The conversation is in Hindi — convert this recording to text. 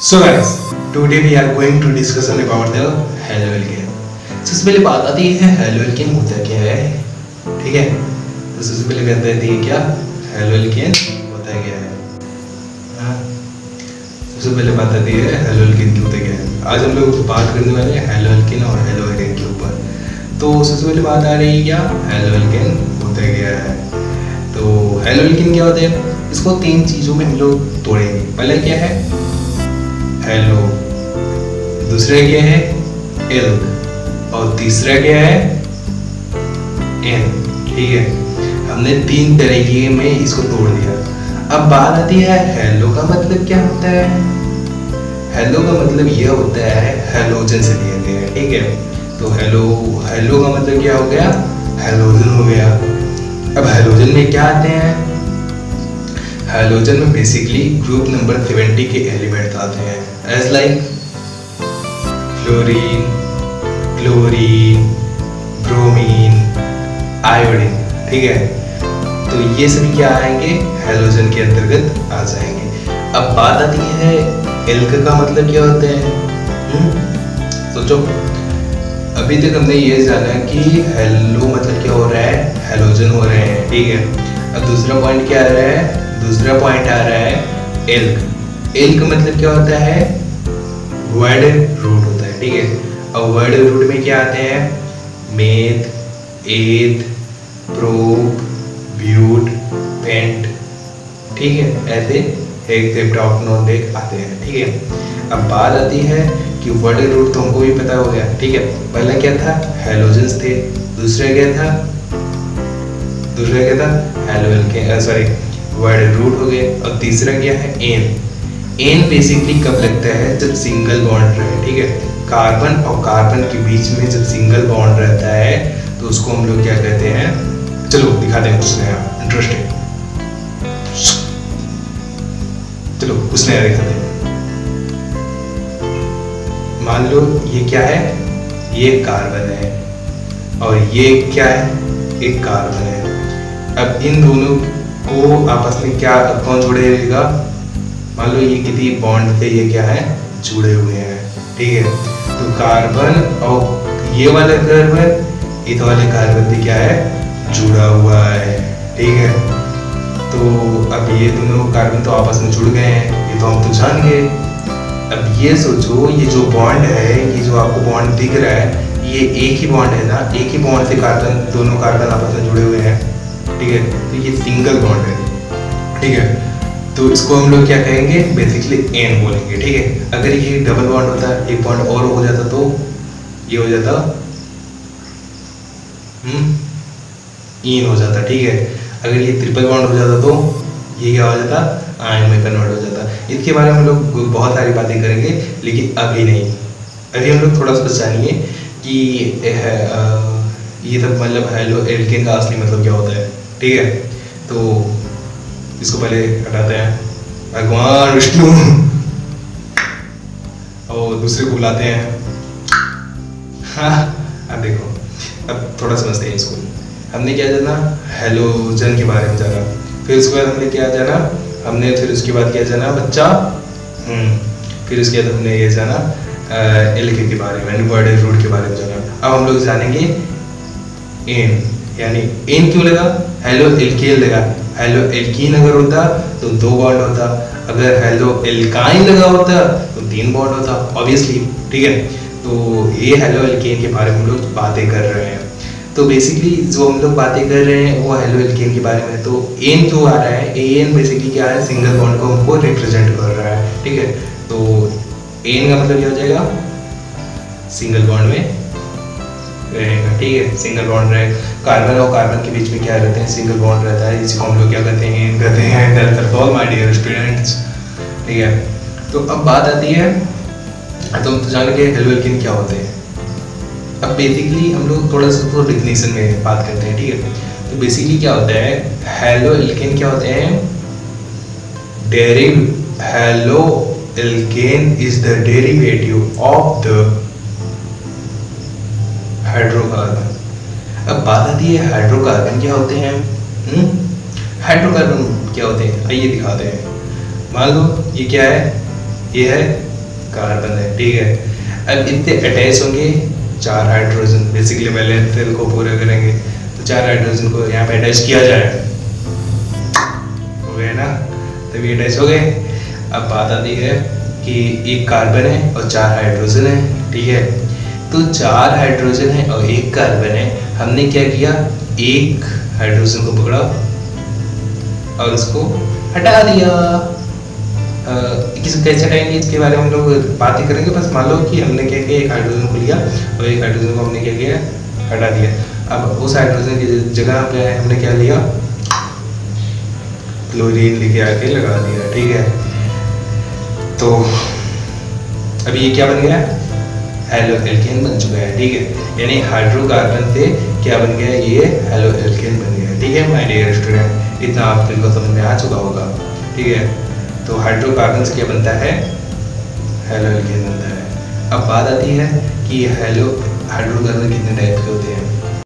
So guys, today we are going to discussion about the haloalkane. सबसे पहले बात आती है haloalkane होता क्या है, ठीक है? तो सबसे पहले बात आती है क्या haloalkane होता क्या है? हाँ, सबसे पहले बात आती है haloalkane होता क्या है? आज हम लोग बात करने वाले हैं haloalkane और haloalkane के ऊपर। तो सबसे पहले बात आ रही है क्या haloalkane होता क्या है? तो haloalkane क्या होता है? इसको तीन चीज़ों में हम लोग तोड़ेंगे। पहले क्या है हेलो, दूसरा क्या है एल्क और तीसरा क्या है एन। ठीक है, हमने तीन तरीके में इसको तोड़ दिया। अब बात आती है हेलो का मतलब क्या होता है। हेलो का मतलब यह होता है हेलोजन से लिया गया है। ठीक है, तो हेलो का मतलब क्या हो गया हेलोजन हो गया। अब हेलोजन में क्या आते हैं, हेलोजन में बेसिकली ग्रुप नंबर 70 के एलिमेंट्स आते हैं as like fluorine, chlorine, bromine, iodine. ठीक है, तो ये सभी क्या आएंगे हेलोजन के अंतर्गत आ जाएंगे। अब बात आती है एल्क का मतलब क्या होता है। सोचो, अभी तक हमने ये जाना कि हेलो मतलब क्या हो रहा है हेलोजन हो रहे हैं। ठीक है, अब दूसरा पॉइंट क्या आ रहा है, दूसरा पॉइंट आ रहा है एल्क। एल्क मतलब क्या होता है वर्ड रूट होता है। ठीक है, अब वर्ड रूट में क्या आते हैं मेथ, एथ, प्रोप, ब्यूट, पेंट। ठीक है, ऐसे हेक्सेप्टोक्नोनिक आते हैं। ठीक है, अब बात आती है कि वर्ड रूट तो हमको भी पता हो गया। ठीक है, पहला क्या था हेलोजेंस थे, दूसरा क्या था हेलोएल्केन, सॉरी वर्ड रूट हो गए, और तीसरा क्या है एन। एन बेसिकली कब लगता है जब सिंगल बॉन्ड रहे। ठीक है, कार्बन और कार्बन के बीच में जब सिंगल बॉन्ड रहता है तो उसको हम लोग क्या कहते हैं, चलो दिखाते हैं कुछ नया इंटरेस्टिंग। चलो कुछ नया दिखाते हैं। मान लो ये क्या है, ये कार्बन है और ये क्या है एक कार्बन है। अब इन दोनों को आपस में क्या कौन जुड़े रहेगा, मान लो ये किसी बॉन्ड से ये क्या है जुड़े हुए हैं। ठीक है, तो कार्बन और ये वाला कार्बन इस वाले कार्बन से क्या है जुड़ा हुआ है। ठीक है, तो अब ये दोनों कार्बन तो आपस में जुड़ गए हैं, ये तो हम तो जान गए। अब ये सोचो, ये जो बॉन्ड है, ये जो आपको बॉन्ड दिख रहा है, ये एक ही बॉन्ड है ना, एक ही बॉन्ड से कार्बन, दोनों कार्बन आपस में जुड़े हुए हैं। ठीक है, तो ये सिंगल बॉन्ड है। ठीक है, तो इसको हम लोग क्या कहेंगे बेसिकली एन बोलेंगे। ठीक है, अगर ये डबल बॉन्ड होता, एक बॉन्ड और हो जाता तो ये हो जाता इन हो जाता। ठीक है, अगर ये ट्रिपल बॉन्ड हो जाता तो ये क्या हो जाता आयन में कन्वर्ट हो जाता। इसके बारे में हम लोग बहुत सारी बातें करेंगे, लेकिन अभी नहीं। अभी हम लोग थोड़ा सा जानिए कि ये सब मतलब हेलोएल्केन का असली मतलब क्या होता है। ठीक है, तो इसको पहले हटाते हैं, भगवान विष्णु, और दूसरे को बुलाते हैं। हाँ, अब देखो, अब थोड़ा समझते हैं इसको। हमने क्या जाना हेलोजन के बारे में जाना, फिर उसके बाद हमने क्या जाना, फिर उसके बाद क्या जाना बच्चा, फिर उसके बाद हमने ये जाना एल्केन के बारे में, वर्ड रूट के बारे में जाना। अब हम लोग जानेंगे एन, यानी एन क्यों लगा, हेलोएल्केन लगा। हेलोएल्कीन अगर होता तो 2 बॉन्ड होता, अगर हेलोएल्काइन लगा होता तो 3 बॉन्ड होता ऑब्वियसली। ठीक है, तो ये हेलोएल्केन के बारे में हम लोग बातें कर रहे हैं। तो बेसिकली जो हम लोग बातें कर रहे हैं वो हेलोएल्केन के बारे में। तो एन क्यों आ रहा है, एन बेसिकली क्या है सिंगल बॉन्ड को हमको रिप्रेजेंट कर रहा है। ठीक है, तो एन का मतलब क्या हो जाएगा सिंगल बॉन्ड में रहेगा। ठीक है, सिंगल बॉन्ड रहे, कार्बन और कार्बन के बीच में क्या रहते हैं सिंगल बॉन्ड रहता है, जिसको हम लोग क्या कहते हैं माय डियर स्टूडेंट्स। ठीक है, तो अब बात आती है, तो हम तो जानेंगे हेलोएल्केन क्या होते हैं। अब बेसिकली हम लोग थोड़ा सा तो डेफिनेशन में बात करते हैं। ठीक है, तो बेसिकली क्या होता है हेलोएल्केन क्या होते हैं, haloalkane is the derivative of the hydrocarbon. अब बात आती है हाइड्रोकार्बन क्या होते हैं। हाइड्रोकार्बन क्या होते हैं आइए दिखाते हैं। मान लो ये क्या है, ये है कार्बन है, ठीक है। अब इतने अटैच होंगे 4 हाइड्रोजन, बेसिकली पहले फिल को पूरा करेंगे तो 4 हाइड्रोजन को यहाँ पे अटैच किया जाए, हो गए ना, तभी अटैच हो गए। अब बात आती है कि एक कार्बन है और 4 हाइड्रोजन है, ठीक है। तो 4 हाइड्रोजन है और एक कार्बन है, हमने क्या किया, एक हाइड्रोजन को पकड़ा और उसको हटा दिया। कैसे हटाएंगे इसके बारे में हम लोग बात ही करेंगे। बस मान लो कि हमने क्या किया, एक हाइड्रोजन को लिया और एक हाइड्रोजन को हमने क्या किया, हटा दिया। अब उस हाइड्रोजन की जगह पे हमने क्या लिया, क्लोरीन लेके आके लगा दिया, ठीक है। तो अभी ये क्या बन गया, हेलो एल्केन बन चुका है, ठीक है। यानी हाइड्रोकार्बन से क्या बन गया, ये हेलो एल्केन बन गया, ठीक है माय डियर स्टूडेंट। इतना आप को समझ में आ चुका होगा, ठीक है। तो हाइड्रोकार्बन से क्या बनता है, हेलो एल्केन बनता है। अब बात आती है कि हेलो हाइड्रोकार्बन कितने टाइप के होते हैं।